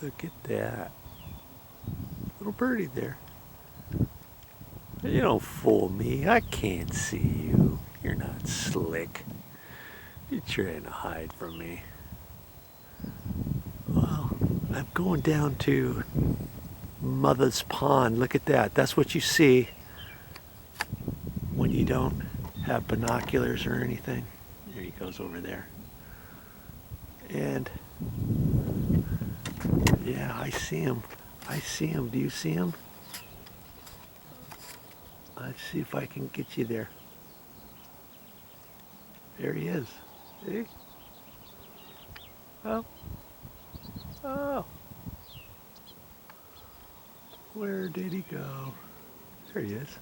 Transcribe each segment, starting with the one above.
Look at that. Little birdie there. You don't fool me. I can't see you. You're not slick. You're trying to hide from me. Well, I'm going down to Mother's Pond. Look at that. That's what you see when you don't have binoculars or anything. There he goes over there. And yeah, I see him. I see him. Do you see him? Let's see if I can get you there. There he is. See? Oh. Oh. Where did he go? There he is.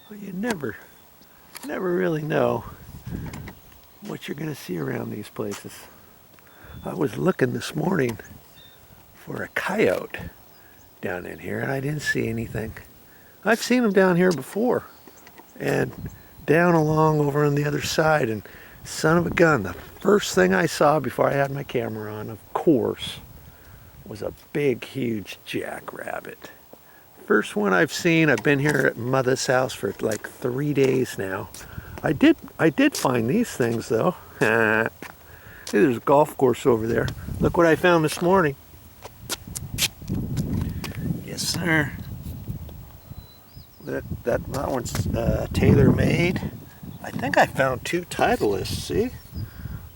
Well, you never really know what you're going to see around these places. I was looking this morning for a coyote down in here and I didn't see anything. I've seen them down here before and down along over on the other side, and son of a gun, the first thing I saw before I had my camera on, of course, was a big, huge jackrabbit. First one I've seen. I've been here at Mother's house for like 3 days now. I did find these things though. There's a golf course over there. Look what I found this morning. Yes, sir. That one's tailor-made. I think I found 2 Titleists. See,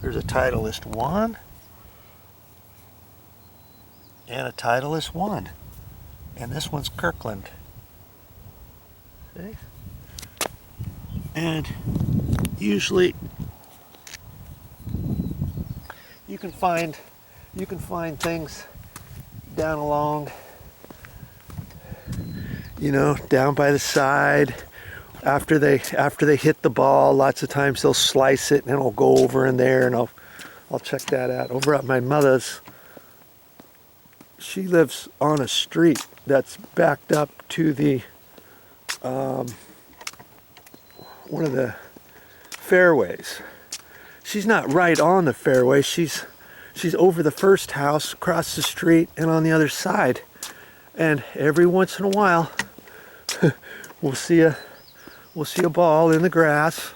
there's a Titleist 1 and a Titleist 1, and this one's Kirkland. See? And usually you can find things down along, you know, down by the side. After they hit the ball, lots of times they'll slice it and it'll go over in there, and I'll check that out. Over at my mother's, she lives on a street that's backed up to the one of the fairways. She's not right on the fairway. She's over the first house, across the street, and on the other side. And every once in a while, we'll see a ball in the grass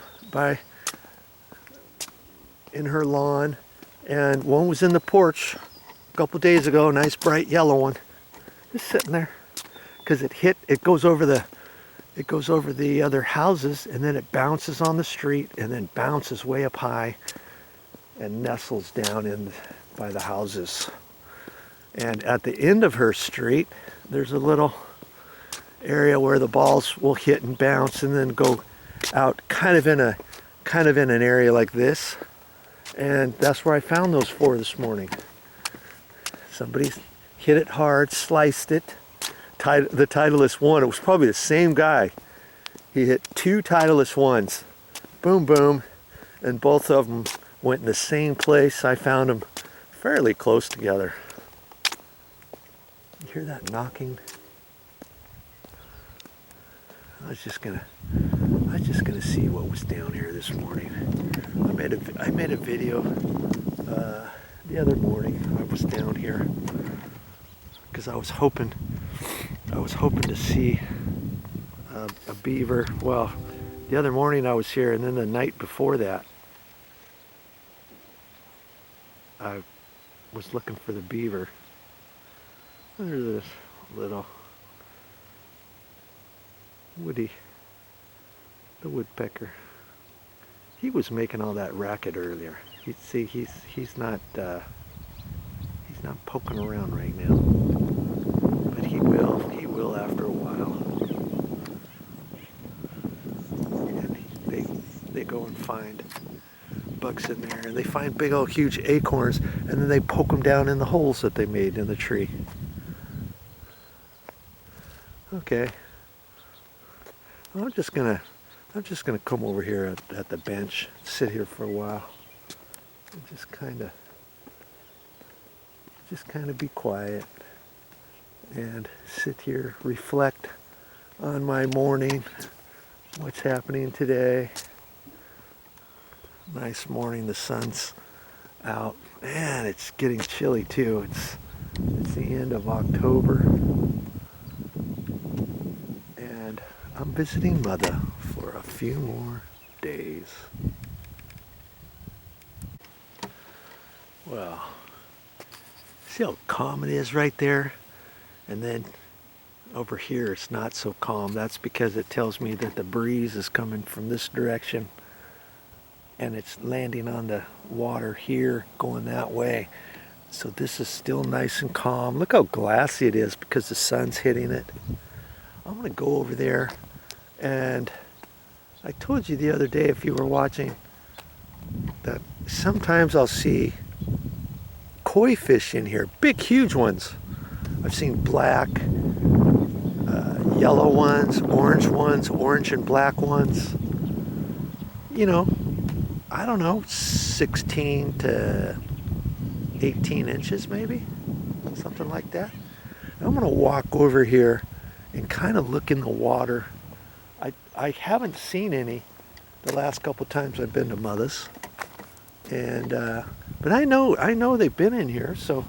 in her lawn, and one was in the porch a couple days ago, a nice bright yellow one, just sitting there, because it goes over the other houses, and then it bounces on the street, and then bounces way up high and nestles down in by the houses. And at the end of her street, there's a little area where the balls will hit and bounce and then go out kind of in an area like this. And that's where I found those 4 this morning. Somebody hit it hard, sliced it. The Titleist 1, it was probably the same guy. He hit 2 Titleist 1s. Boom, boom. And both of them went in the same place. I found them fairly close together. You hear that knocking? I was just gonna see what was down here this morning. I made a video the other morning. I was down here because I was hoping to see a beaver. Well, the other morning I was here, and then the night before that I was looking for the beaver. There's this little Woody, the woodpecker. He was making all that racket earlier. He's not poking around right now, but he will after a while. And they go and find bugs in there, and they find big old huge acorns, and then they poke them down in the holes that they made in the tree. Okay. I'm just gonna come over here at the bench, sit here for a while, and just kind of be quiet and sit here, reflect on my morning, what's happening today. Nice morning, the sun's out. Man, it's getting chilly too. It's the end of October. And I'm visiting Mother for a few more days. Well, see how calm it is right there? And then over here it's not so calm. That's because it tells me that the breeze is coming from this direction and it's landing on the water here going that way. So this is still nice and calm. Look how glassy it is because the sun's hitting it. I'm gonna go over there, and I told you the other day, if you were watching, that sometimes I'll see koi fish in here, big huge ones. I've seen black, yellow ones, orange and black ones. You know, I don't know, 16 to 18 inches maybe, something like that. And I'm gonna walk over here and kind of look in the water. I haven't seen any the last couple times I've been to Mother's, and but I know they've been in here, so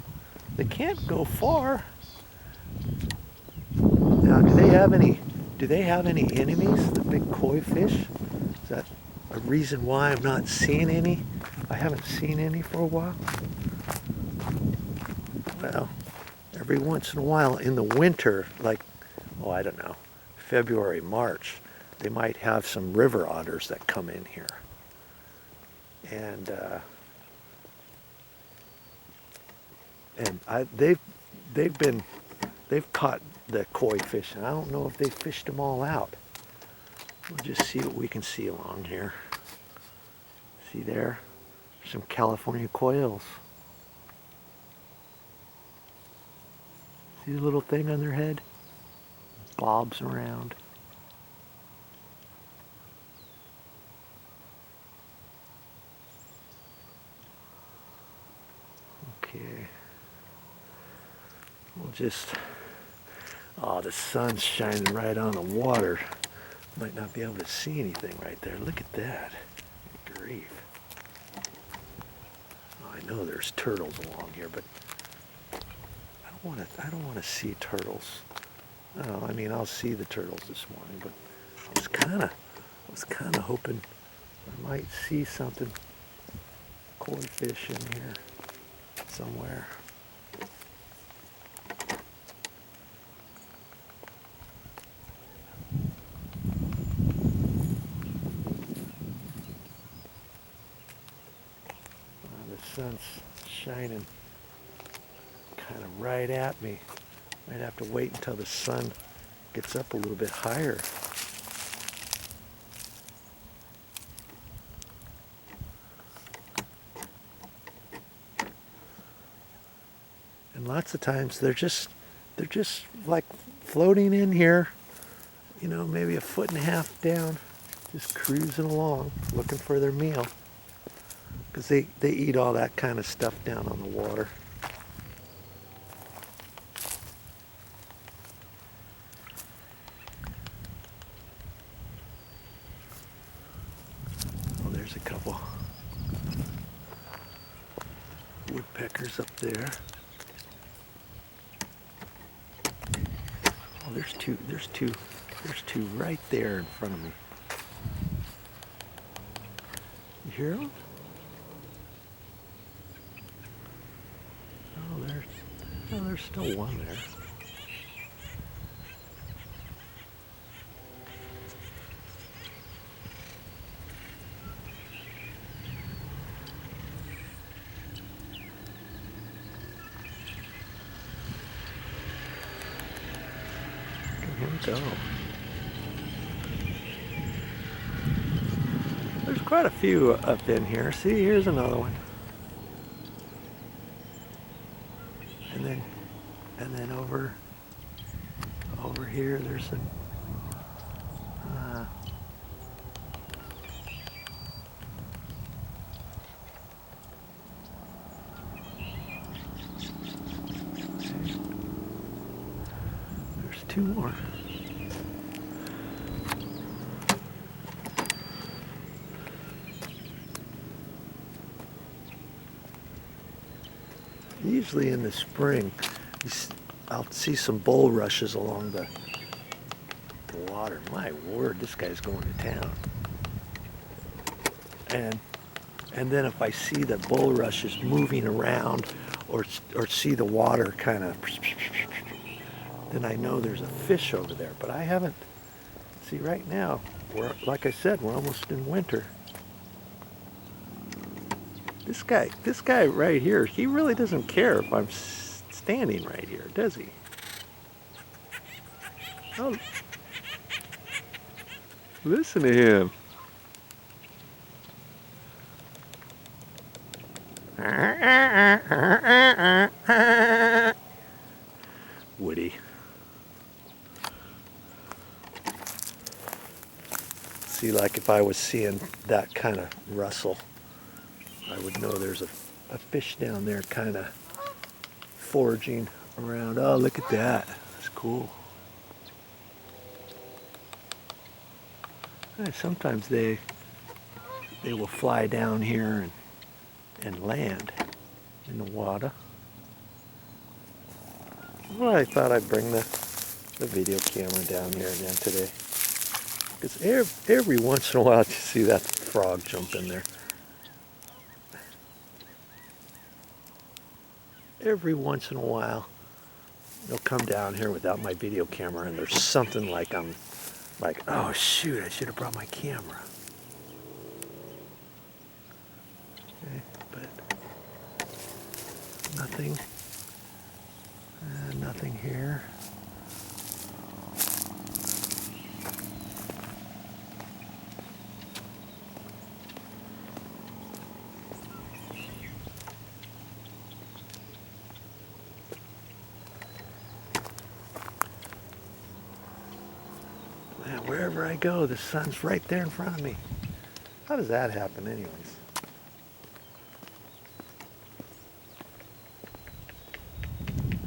they can't go far. Now, do they have any enemies, the big koi fish? Is that a reason why I'm not seeing any? I haven't seen any for a while. Well, every once in a while in the winter, like, oh, I don't know, February, March, they might have some river otters that come in here. And they've caught the koi fish, and I don't know if they fished them all out. We'll just see what we can see along here. See there? Some California quails. See the little thing on their head? Bobs around. Okay. We'll just, oh, the sun's shining right on the water. Might not be able to see anything right there. Look at that. Good grief. Oh, I know there's turtles along here, but I don't want to see turtles. Oh, I mean, I'll see the turtles this morning, but I was kind of hoping I might see something, koi fish in here somewhere. The sun's shining kind of right at me. Might have to wait until the sun gets up a little bit higher. And lots of times they're just like floating in here, you know, maybe a foot and a half down, just cruising along, looking for their meal. Because they eat all that kind of stuff down on the water. Oh, there's a couple woodpeckers up there. Oh, there's two right there in front of me. You hear them? Oh, there's still one there. Here we go. There's quite a few up in here. See, here's another one. And then over here, there's some. There's two more. usually in the spring, I'll see some bulrushes along the water. My word, this guy's going to town. And then if I see the bulrushes moving around or see the water kind of, then I know there's a fish over there. But I haven't. See, right now, like I said, we're almost in winter. This guy right here, he really doesn't care if I'm standing right here, does he? Oh, listen to him. Woody. See, like if I was seeing that kind of rustle, I would know there's a fish down there kind of foraging around. Oh, look at that. That's cool. Sometimes they will fly down here and land in the water. Well, I thought I'd bring the video camera down here again today. Because every once in a while you see that frog jump in there. Every once in a while they'll come down here without my video camera and there's something like I'm like, oh shoot, I should have brought my camera. Okay, but nothing here. Man, wherever I go, the sun's right there in front of me. How does that happen anyways?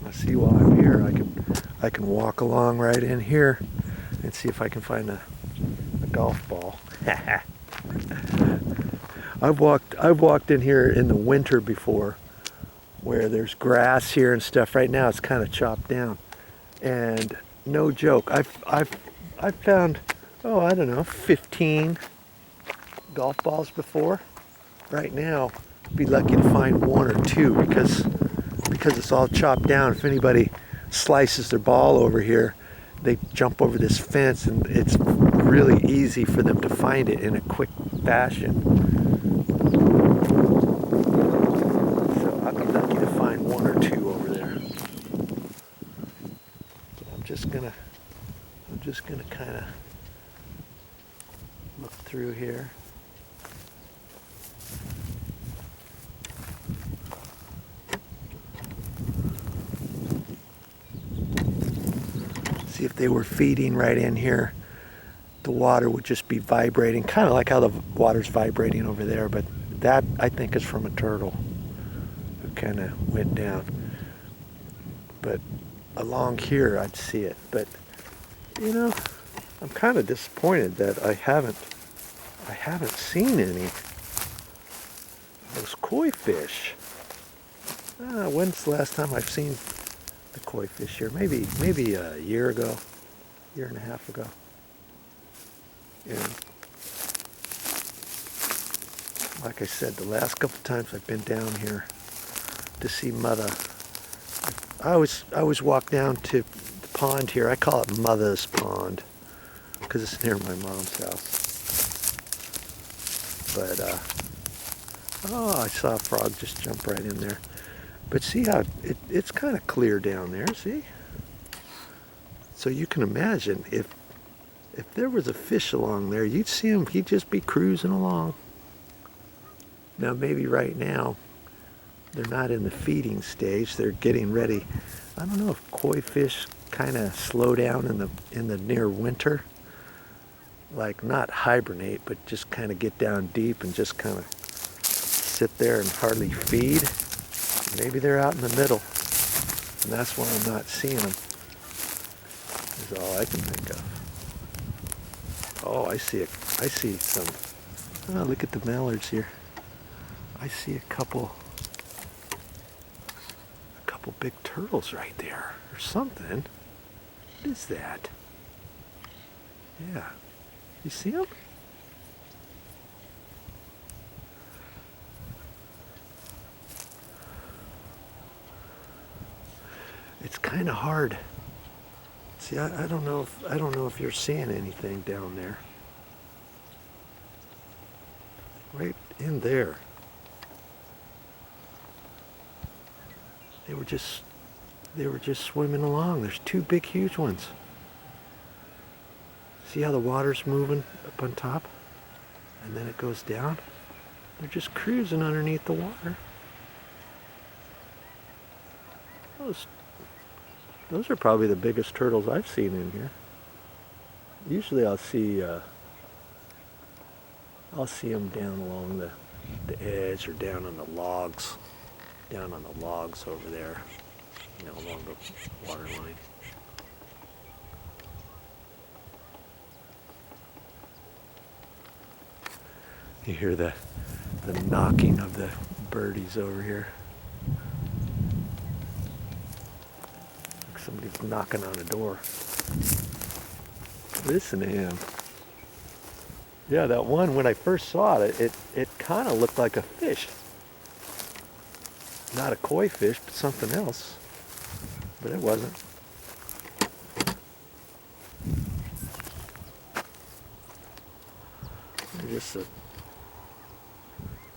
I see while I'm here, I can walk along right in here and see if I can find a golf ball. I've walked in here in the winter before where there's grass here and stuff. Right now it's kind of chopped down. And no joke, I've found, oh, I don't know, 15 golf balls before. Right now, I'd be lucky to find one or two because it's all chopped down. If anybody slices their ball over here, they jump over this fence and it's really easy for them to find it in a quick fashion. So I'm lucky to find one or two over there. But I'm just gonna kind of look through here. See if they were feeding right in here, the water would just be vibrating, kind of like how the water's vibrating over there, but that I think is from a turtle who kind of went down. But along here I'd see it, but you know, I'm kind of disappointed that I haven't seen any of those koi fish. When's the last time I've seen the koi fish here? Maybe a year ago, year and a half ago. And like I said, the last couple times I've been down here to see mother, I always walk down to the pond here. I call it Mother's Pond because it's near my mom's house. But oh, I saw a frog just jump right in there. But see how it's kind of clear down there, see? So you can imagine if there was a fish along there, you'd see him, he'd just be cruising along. Now maybe right now, they're not in the feeding stage, they're getting ready. I don't know if koi fish kind of slow down in the near winter. Like not hibernate, but just kind of get down deep and just kind of sit there and hardly feed. Maybe they're out in the middle, and that's why I'm not seeing them, is all I can think of. Oh, I see some, oh, look at the mallards here. I see a couple couple big turtles right there, or something. What is that? Yeah. You see them? It's kind of hard. See, I don't know if you're seeing anything down there. Right in there. They were just swimming along. There's two big huge ones. See how the water's moving up on top? And then it goes down? They're just cruising underneath the water. Those are probably the biggest turtles I've seen in here. Usually I'll see them down along the edge or down on the logs. Down on the logs over there, you know, along the water line. You hear the knocking of the birdies over here. Like somebody's knocking on a door. Listen to him. Yeah, that one, when I first saw it, it kind of looked like a fish. Not a koi fish, but something else. But it wasn't. Just a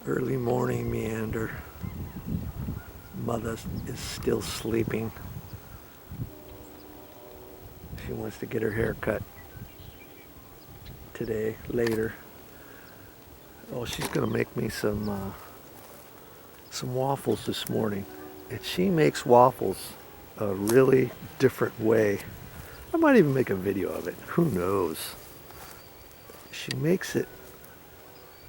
early morning meander. Mother is still sleeping. She wants to get her hair cut today, later. Oh, she's gonna make me some waffles this morning. And she makes waffles a really different way. I might even make a video of it. Who knows? She makes it,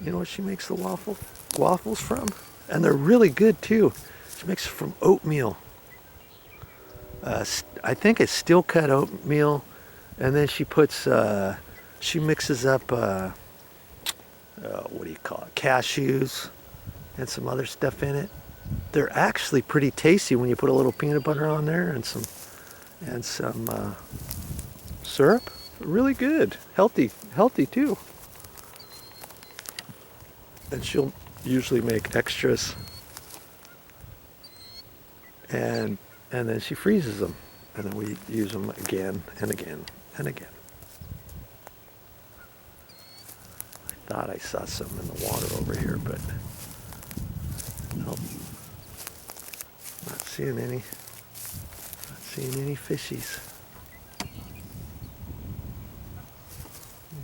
you know what she makes the waffles from? And they're really good too. She makes it from oatmeal. I think it's steel cut oatmeal, and then she puts, she mixes up, what do you call it? Cashews and some other stuff in it. They're actually pretty tasty when you put a little peanut butter on there and some syrup. Really good, healthy too. And she'll usually make extras, and then she freezes them, and then we use them again and again and again. I thought I saw some in the water over here, but nope. Not seeing any. Not seeing any fishies.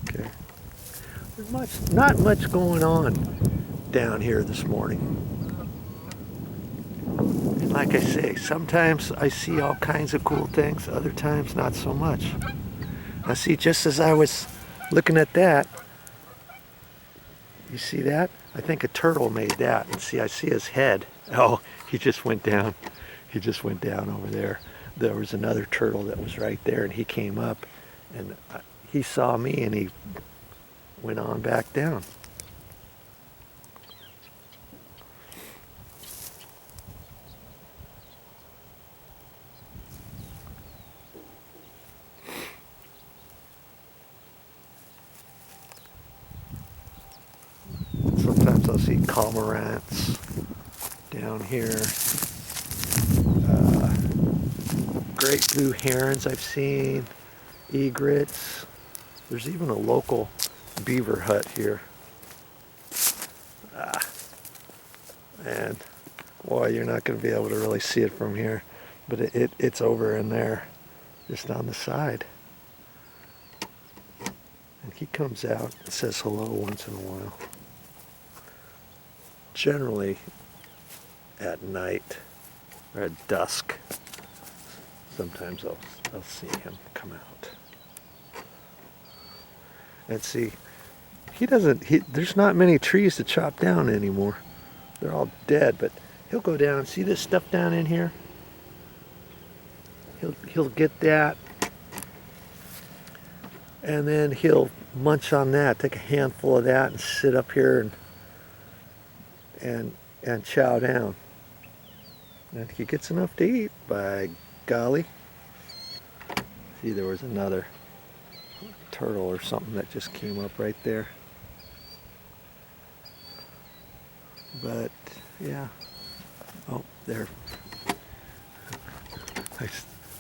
Okay. There's not much going on down here this morning. And like I say, sometimes I see all kinds of cool things, other times not so much. Now see, just as I was looking at that, you see that? I think a turtle made that. And see, I see his head. Oh, he just went down. He just went down over there. There was another turtle that was right there, and he came up, and he saw me, and he went on back down. Sometimes I'll see cormorants down here. Great blue herons I've seen. Egrets. There's even a local beaver hut here. And boy, you're not going to be able to really see it from here, but it's over in there, just on the side. And he comes out and says hello once in a while. Generally at night or at dusk. Sometimes I'll see him come out. And see, there's not many trees to chop down anymore. They're all dead, but he'll go down. See this stuff down in here? He'll get that, and then he'll munch on that, take a handful of that and sit up here and chow down. And he gets enough to eat, by golly. See, there was another turtle or something that just came up right there. But, yeah. Oh, there.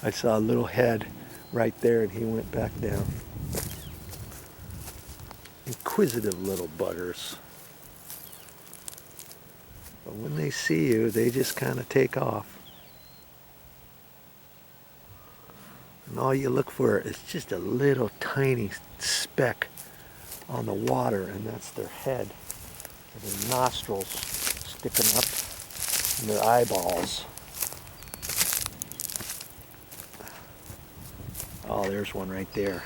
I saw a little head right there, and he went back down. Inquisitive little buggers. But when they see you, they just kind of take off. And all you look for is just a little tiny speck on the water, and that's their head, and their nostrils sticking up, and their eyeballs. Oh, there's one right there.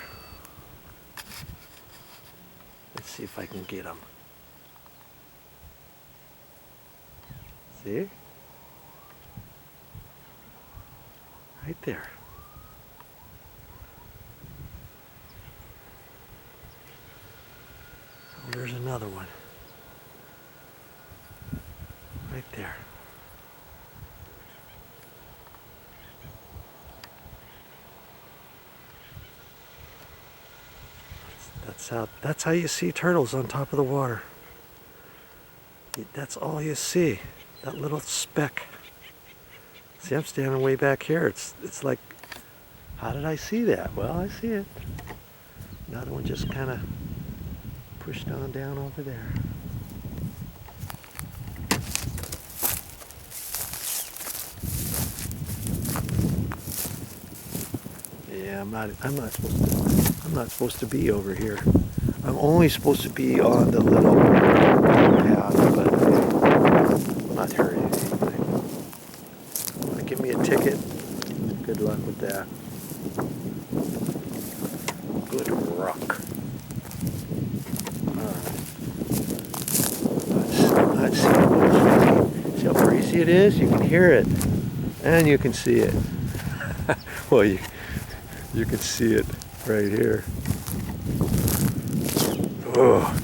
Let's see if I can get him. See? Right there. Oh, there's another one. Right there. That's how you see turtles on top of the water. That's all you see. That little speck. See, I'm standing way back here. It's like, how did I see that? Well, I see it. Another one just kind of pushed on down over there. Yeah, I'm not supposed to be over here. I'm only supposed to be on the little path, but I'm not hurting anything. Want to give me a ticket? Good luck with that. Good rock. Let's see how breezy it is. You can hear it, and you can see it. Well, you can see it right here. Oh,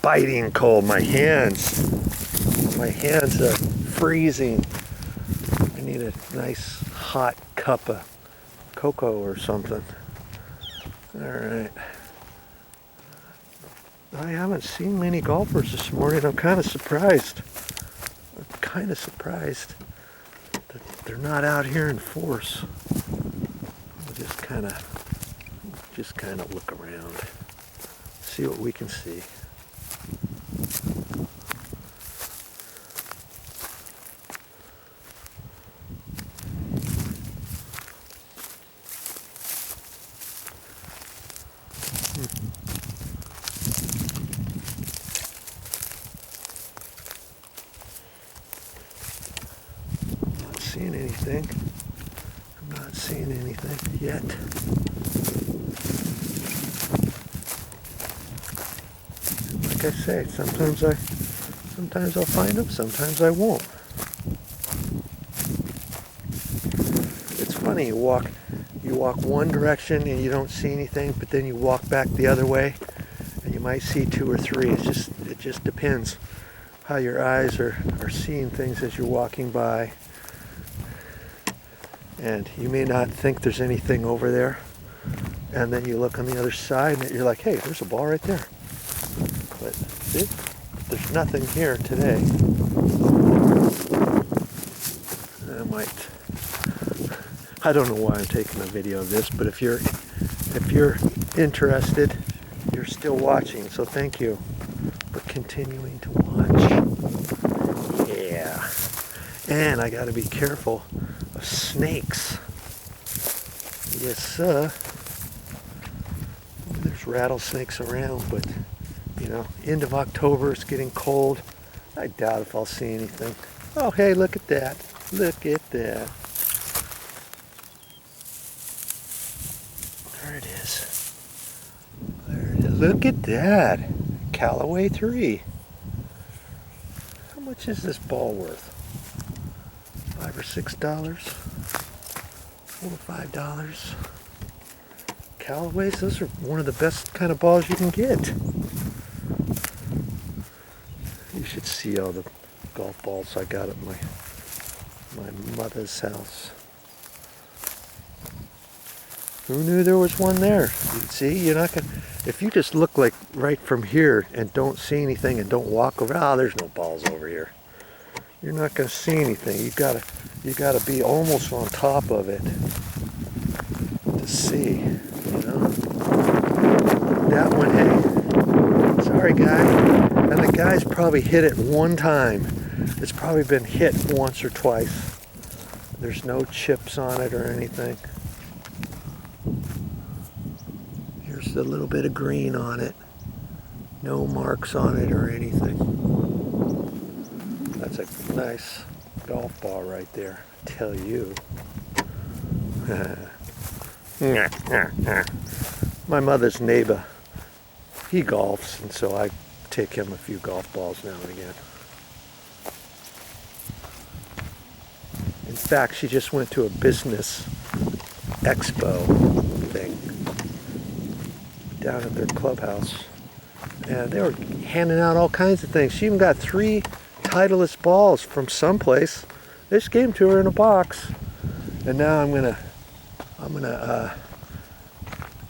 biting cold. My hands are freezing. I need a nice hot cup of cocoa or something. All right. I haven't seen many golfers this morning. I'm kind of surprised. That they're not out here in force. We'll just kind of look around, see what we can see. Not seeing anything. I'm not seeing anything yet. Like I say, sometimes I'll find them, sometimes I won't. It's funny, you walk one direction and you don't see anything, but then you walk back the other way and you might see two or three. It just depends how your eyes are seeing things as you're walking by. And you may not think there's anything over there, and then you look on the other side and you're like, hey, there's a ball right there. But there's nothing here today. I don't know why I'm taking a video of this, but if you're interested, you're still watching, so thank you for continuing to watch. Yeah. And I gotta be careful of snakes. Yes, sir. There's rattlesnakes around, but end of October, it's getting cold. I doubt if I'll see anything. Oh, hey, look at that. Look at that. There it is. There it is. Look at that. Callaway 3. How much is this ball worth? $5 or $6? $4 or $5? Callaways, those are one of the best kind of balls you can get. You should see all the golf balls I got at my My mother's house. Who knew there was one there? See, you're not gonna, if you just look like right from here and don't see anything and don't walk over, there's no balls over here. You're not gonna see anything. You gotta be almost on top of it to see, you know. That one, hey, sorry guy. And the guy's probably hit it one time. It's probably been hit once or twice. There's no chips on it or anything. Here's a little bit of green on it. No marks on it or anything. That's a nice golf ball right there, I tell you. My mother's neighbor, he golfs, and so I take him a few golf balls now and again. In fact, she just went to a business expo thing down at their clubhouse, and they were handing out all kinds of things. She even got 3 Titleist balls from someplace. They just came to her in a box, and now I'm gonna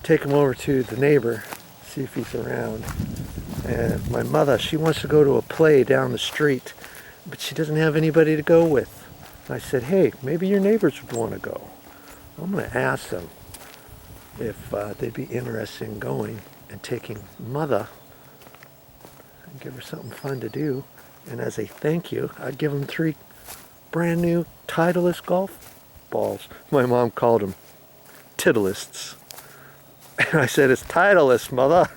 take him over to the neighbor, see if he's around. And my mother, she wants to go to a play down the street, but she doesn't have anybody to go with. And I said, hey, maybe your neighbors would want to go. I'm going to ask them if they'd be interested in going and taking mother and give her something fun to do. And as a thank you, I'd give them 3 brand new Titleist golf balls. My mom called them Titleists. And I said, it's Titleist, mother.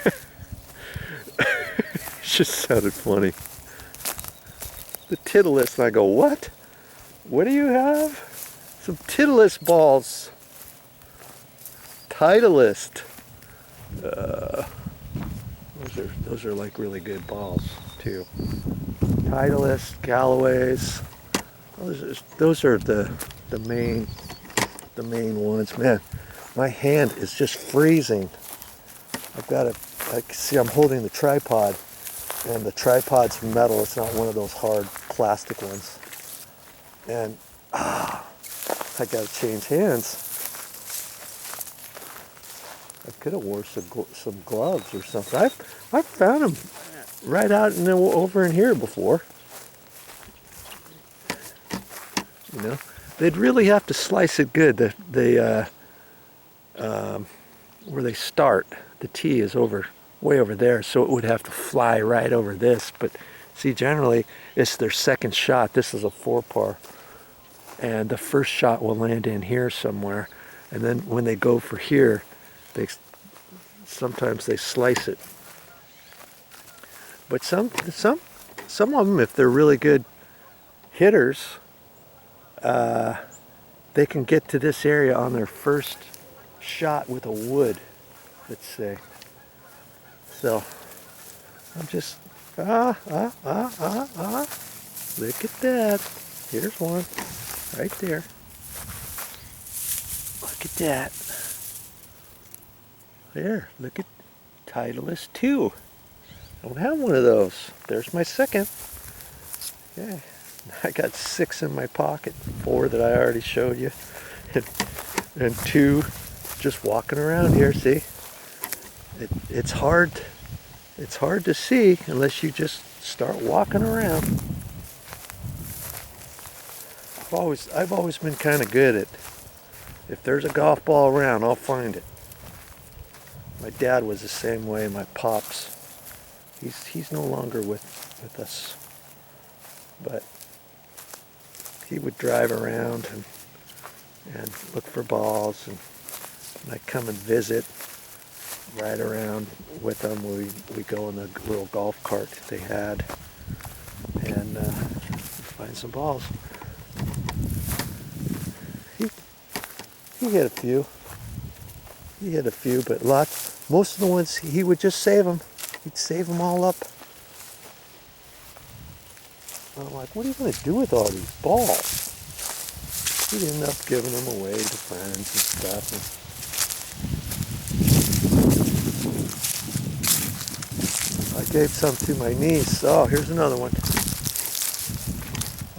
It just sounded funny. The Titleist. And I go, what? What do you have? Some Titleist balls. Titleist. Those are like really good balls too. Titleist, Galloway's. Those are the main ones. Man, my hand is just freezing. I've got see, I'm holding the tripod, and the tripod's metal. It's not one of those hard plastic ones. And I gotta change hands. I could have worn some gloves or something. I've found them right out and over in here before. You know, they'd really have to slice it good. Where they start, the tee is way over there, so it would have to fly right over this. But see, generally it's their second shot. This is a 4-par, and the first shot will land in here somewhere, and then when they go for here, sometimes they slice it. But some of them, if they're really good hitters, they can get to this area on their first shot with a wood, let's say. So I'm just look at that. Here's one right there. Look at that. There, look at Titleist 2. I don't have one of those. There's my second. Okay. I got 6 in my pocket. 4 that I already showed you. And 2 just walking around here, see? It's hard to see unless you just start walking around. I've always been kind of good at, if there's a golf ball around, I'll find it. My dad was the same way. My pops, he's no longer with us, but he would drive around and look for balls, and I'd come and visit, ride around with them. We go in the little golf cart that they had, and find some balls. He hit a few. He hit a few, but most of the ones, he would just save them. He'd save them all up. I'm like, what are you going to do with all these balls? He'd end up giving them away to friends and stuff. And I gave some to my niece. Oh, here's another one.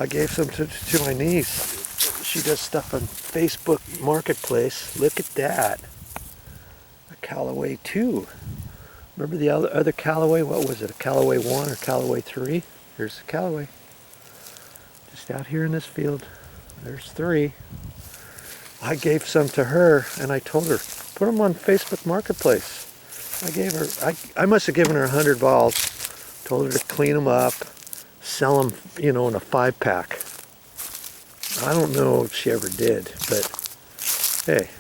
I gave some to my niece. She does stuff on Facebook Marketplace. Look at that. A Callaway 2. Remember the other Callaway? What was it? A Callaway 1 or Callaway 3? Here's a Callaway. Just out here in this field. There's 3. I gave some to her and I told her, put them on Facebook Marketplace. I must have given her 100 balls. Told her to clean them up, sell them, in a 5-pack. I don't know if she ever did, but hey,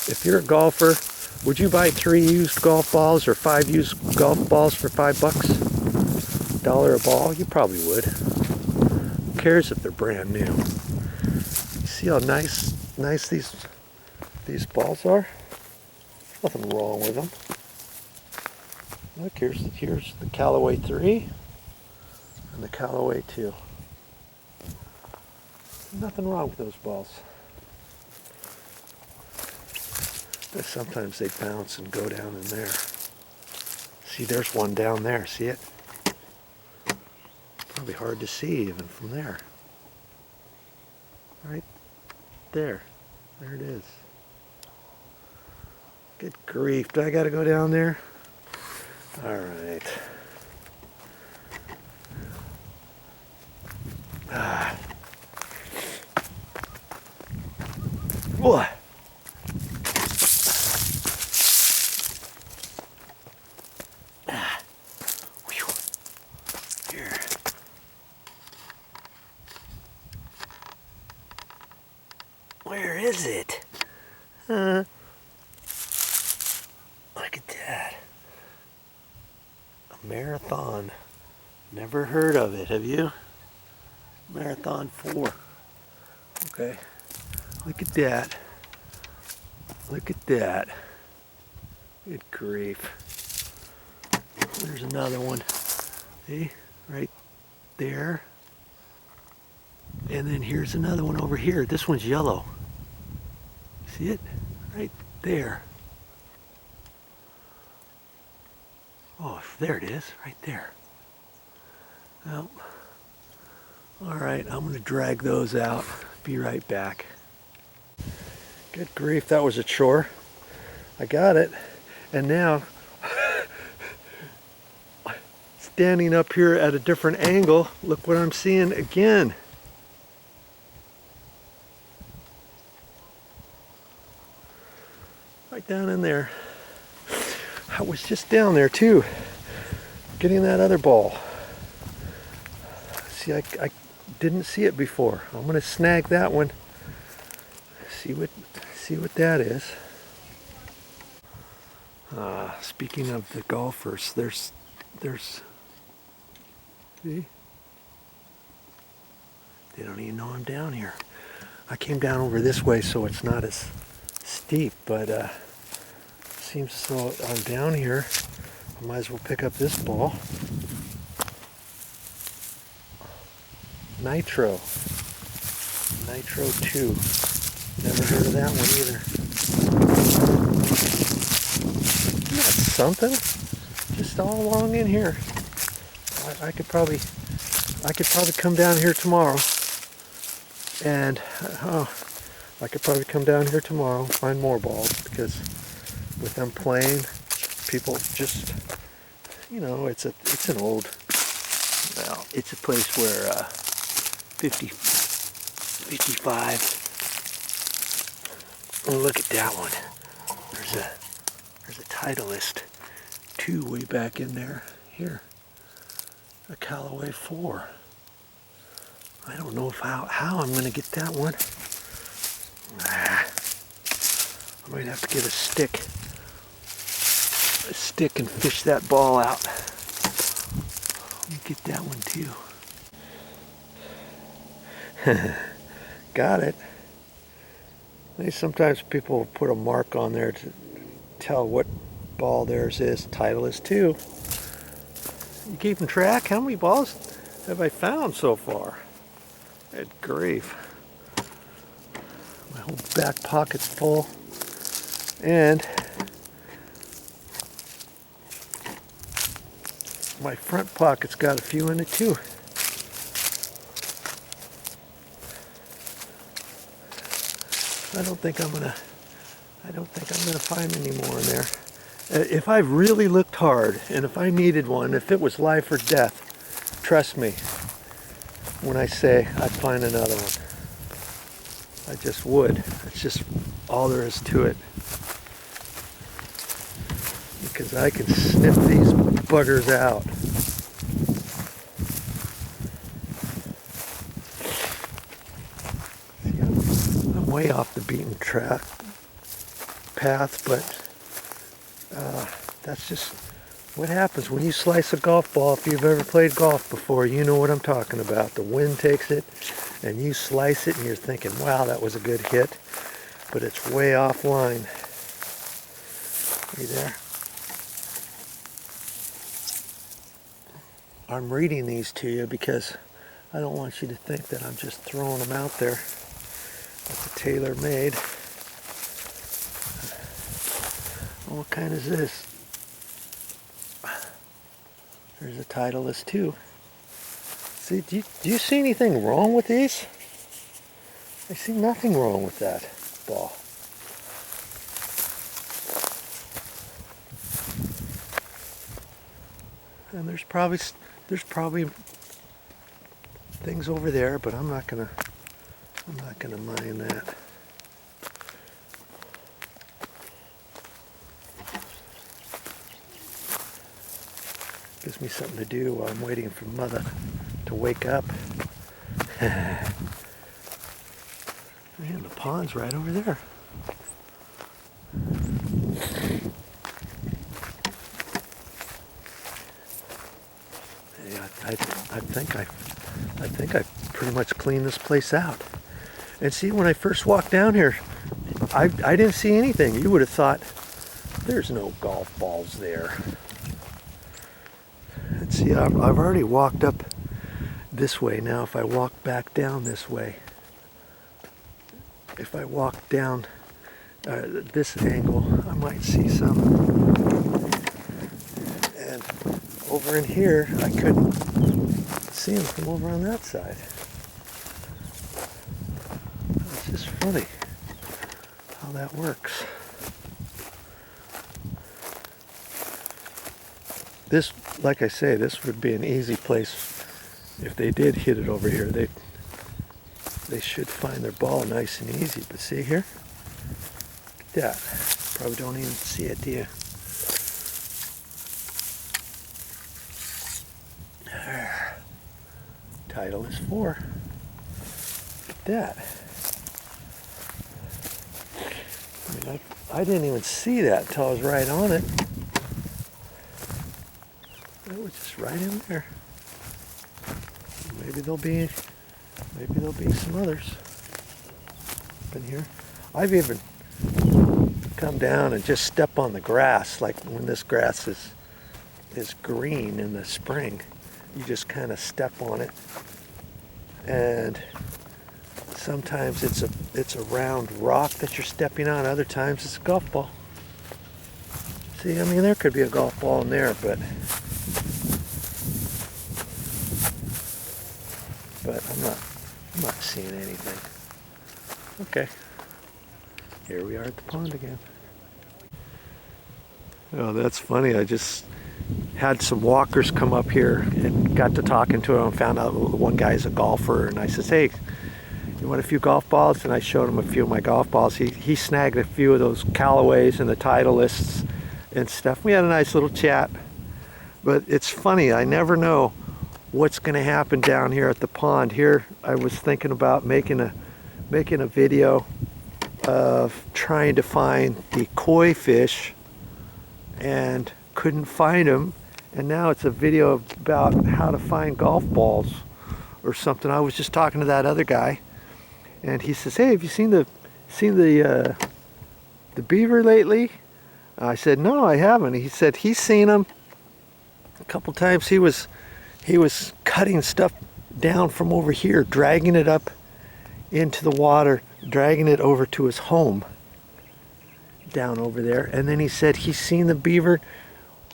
if you're a golfer, would you buy 3 used golf balls or 5 used golf balls for $5? $1 a ball? You probably would. Who cares if they're brand new? You see how nice these balls are? Nothing wrong with them. Look, here's the Callaway 3 and the Callaway 2. Nothing wrong with those balls. But sometimes they bounce and go down in there. See, there's one down there. See it? Probably hard to see even from there. Right there. There it is. Good grief. Do I got to go down there? All right. What? Here. Where is it? Look at that. A Marathon. Never heard of it, have you? Marathon 4. Okay. Look at that. Look at that. Good grief. There's another one. See? Right there. And then here's another one over here. This one's yellow. See it? Right there. Oh, there it is. Right there. Well, all right. I'm going to drag those out. Be right back. Good grief, that was a chore. I got it. And now, standing up here at a different angle, look what I'm seeing again. Right down in there. I was just down there too, getting that other ball. See, I didn't see it before. I'm going to snag that one. See what that is. Speaking of the golfers, there's see? They don't even know I'm down here. I came down over this way so it's not as steep, but seems so I'm down here. I might as well pick up this ball. Nitro 2. Never heard of that one either. Isn't that something? Just all along in here. I could probably come down here tomorrow, and I could probably come down here tomorrow and find more balls, because with them playing, people just, it's an old, well, it's a place where 55. Oh, look at that one. There's a Titleist 2 way back in there. Here, a Callaway 4. I don't know how I'm going to get that one. I might have to get a stick and fish that ball out. Let me get that one too. Got it. Sometimes people put a mark on there to tell what ball theirs is. Titleist 2. You keeping track? How many balls have I found so far? Good grief. My whole back pocket's full. And my front pocket's got a few in it too. I don't think I'm gonna find any more in there. If I really looked hard, and if I needed one, if it was life or death, trust me when I say I'd find another one. I just would. It's just all there is to it. Because I can sniff these buggers out. See, I'm way off the beaten path, but that's just what happens when you slice a golf ball. If you've ever played golf before, you know what I'm talking about. The wind takes it and you slice it and you're thinking, wow, that was a good hit, but it's way offline. You there? I'm reading these to you because I don't want you to think that I'm just throwing them out there. That's a tailor-made. What kind is this? There's a Titleist too. See, do you see anything wrong with these? I see nothing wrong with that ball. And there's probably things over there, but I'm not gonna mind that. Gives me something to do while I'm waiting for Mother to wake up. Man, the pond's right over there. Yeah, I think I pretty much cleaned this place out. And see, when I first walked down here, I didn't see anything. You would have thought there's no golf balls there. And see, I've already walked up this way. Now if I walk back down this way, if I walk down this angle, I might see some. And over in here, I couldn't see them from over on that side. It's just funny how that works. This, like I say, this would be an easy place if they did hit it over here. They should find their ball nice and easy. But see here? Look at that. Probably don't even see it, do you? There. Titleist 4. Look at that. I mean, I didn't even see that until I was right on it. It was just right in there. Maybe there'll be some others up in here. I've even come down and just step on the grass, like when this grass is green in the spring. You just kind of step on it, and sometimes it's a round rock that you're stepping on. Other times it's a golf ball. See, I mean, there could be a golf ball in there, but I'm not seeing anything. Okay. Here we are at the pond again. Oh, that's funny. I just had some walkers come up here and got to talking to them and found out one guy's a golfer, and I said, hey, you want a few golf balls? And I showed him a few of my golf balls. He snagged a few of those Callaways and the Titleists and stuff. We had a nice little chat. But it's funny, I never know what's going to happen down here at the pond. Here I was thinking about making a video of trying to find the koi fish and couldn't find them, and now it's a video about how to find golf balls or something. I was just talking to that other guy, and he says, hey, have you seen the beaver lately? I said, no, I haven't. He said he's seen them a couple times. He was cutting stuff down from over here, dragging it up into the water, dragging it over to his home down over there. And then he said he's seen the beaver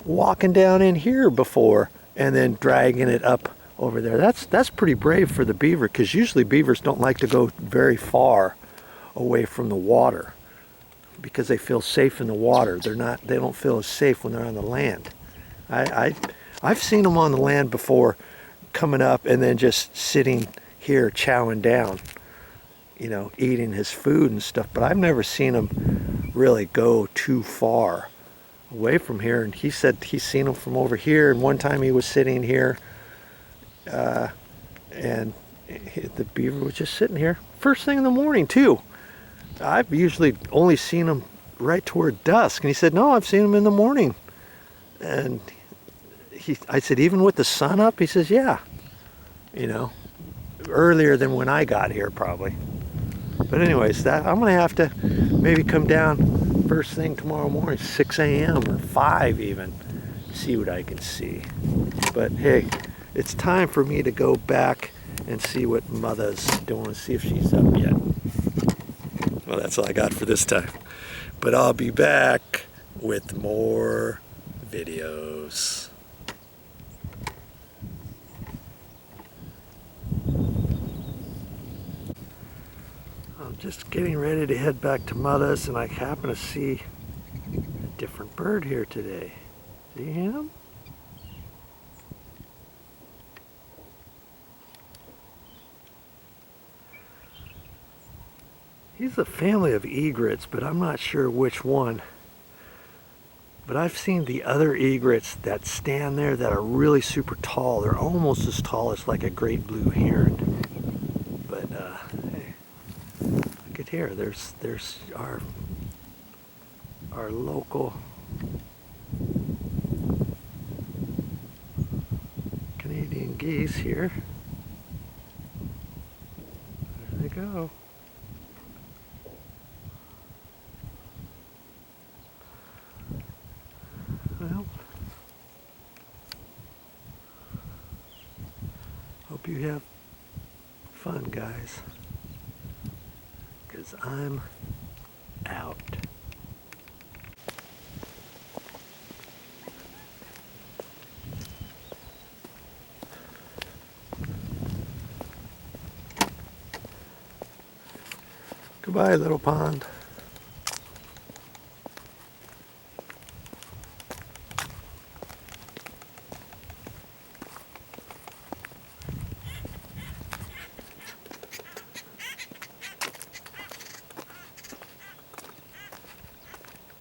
walking down in here before and then dragging it up over there. That's pretty brave for the beaver, because usually beavers don't like to go very far away from the water because they feel safe in the water. They don't feel as safe when they're on the land. I've seen them on the land before, coming up and then just sitting here chowing down, you know, eating his food and stuff, but I've never seen him really go too far away from here. And he said he's seen him from over here, and one time he was sitting here and the beaver was just sitting here first thing in the morning too. I've usually only seen him right toward dusk, and he said, no, I've seen him in the morning. And I said, even with the sun up? He says, yeah, you know, earlier than when I got here probably. But anyways, I'm gonna have to maybe come down first thing tomorrow morning, 6 a.m. or 5 even, see what I can see. But hey, it's time for me to go back and see what Mother's doing, see if she's up yet. Well, that's all I got for this time. But I'll be back with more videos. I'm just getting ready to head back to Mother's, and I happen to see a different bird here today. See him? He's a family of egrets, but I'm not sure which one. But I've seen the other egrets that stand there that are really super tall. They're almost as tall as like a great blue heron. But hey, look at here. There's our local Canadian geese here. There they go. Well, hope you have fun, guys, because I'm out. Goodbye, little pond.